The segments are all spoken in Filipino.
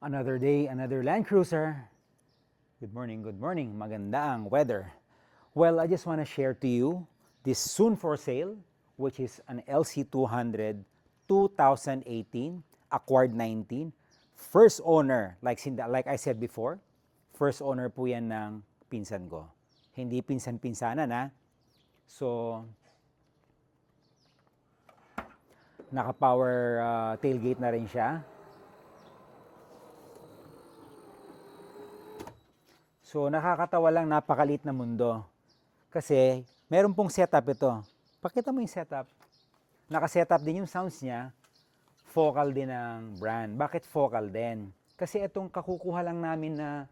Another day, another Land Cruiser. Good morning, good morning. Maganda ang weather. Well, I just want to share to you this soon for sale, which is an LC200 2018, acquired 19. First owner, like I said before, first owner po yan ng pinsan ko. Hindi pinsan-pinsanan ha. So, naka-power tailgate na rin siya. So, nakakatawa lang, napakalit na mundo. Kasi, meron pong setup ito. Pakita mo yung setup. Naka-setup din yung sounds niya. Focal din ng brand. Bakit focal din? Kasi itong kakukuha lang namin na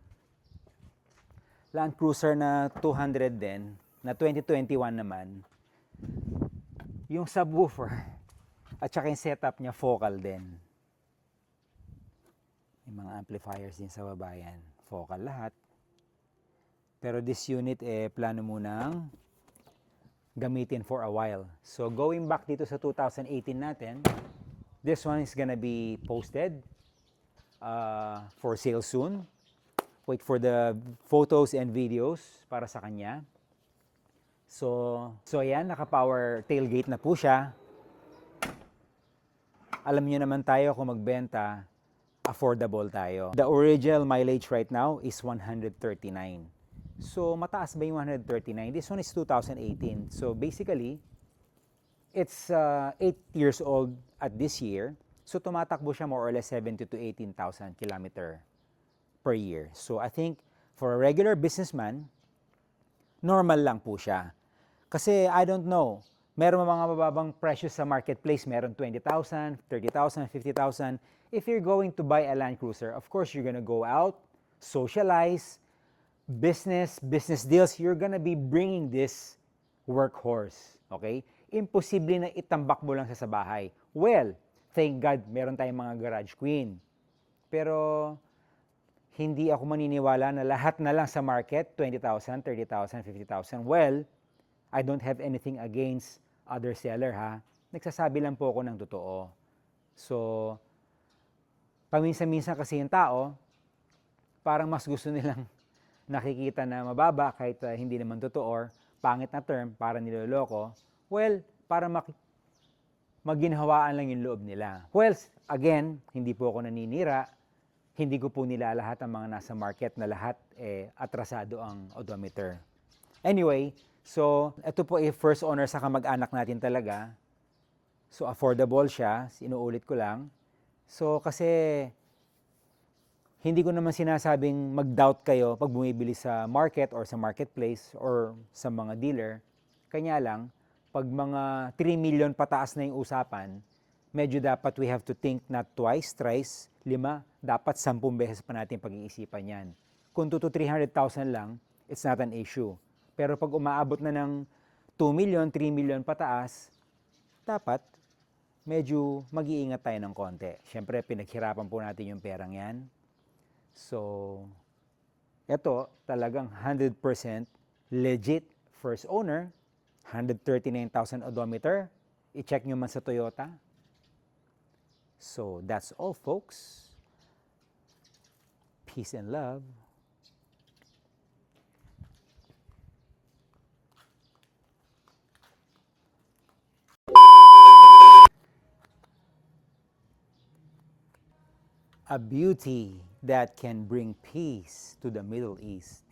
Land Cruiser na 200 din, na 2021 naman, yung subwoofer at saka yung setup niya focal din. Yung mga amplifiers din sa baba yan. Focal lahat. Pero this unit, plano munang gamitin for a while. So, going back dito sa 2018 natin, this one is gonna be posted for sale soon. Wait for the photos and videos para sa kanya. So yan, naka-power tailgate na po siya. Alam niyo naman tayo kung magbenta, affordable tayo. The original mileage right now is 139. So, mataas ba yung 139? This one is 2018. So, basically, it's 8 years old at this year. So, tumatakbo siya more or less 70 to 18,000 kilometer per year. So, I think for a regular businessman, normal lang po siya. Kasi, I don't know, meron mga mababang presyo sa marketplace. Meron 20,000, 30,000, 50,000. If you're going to buy a Land Cruiser, of course, you're gonna go out, socialize, business deals, you're gonna be bringing this workhorse, okay? Imposible na itambak mo lang sa bahay. Well, thank God, meron tayong mga garage queen. Pero, hindi ako maniniwala na lahat na lang sa market, 20,000, 30,000, 50,000. Well, I don't have anything against other seller, ha? Nagsasabi lang po ako ng totoo. So, paminsan-minsan kasi yung tao, parang mas gusto nilang nakikita na mababa kahit hindi naman totoo or pangit na term para niloloko, well, para maginhawaan lang yung loob nila. Well, again, hindi po ako naninira, hindi ko po nilalahat ang mga nasa market na lahat atrasado ang odometer. Anyway, so ito po first owner sa kamag-anak natin talaga. So affordable siya, inuulit ko lang. So kasi hindi ko naman sinasabing mag-doubt kayo pag bumibili sa market or sa marketplace or sa mga dealer. Kanya lang, pag mga 3 million pataas na yung usapan, medyo dapat we have to think not twice, thrice, 5, dapat 10 beses pa natin pag-iisipan yan. Kung 2 to 300,000 lang, it's not an issue. Pero pag umaabot na ng 2 million, 3 million pataas, dapat medyo mag-iingat tayo ng konti. Siyempre, pinaghirapan po natin yung perang yan. So, ito talagang 100% legit first owner, 139,000 odometer. I-check nyo man sa Toyota. So, that's all folks. Peace and love. A beauty that can bring peace to the Middle East.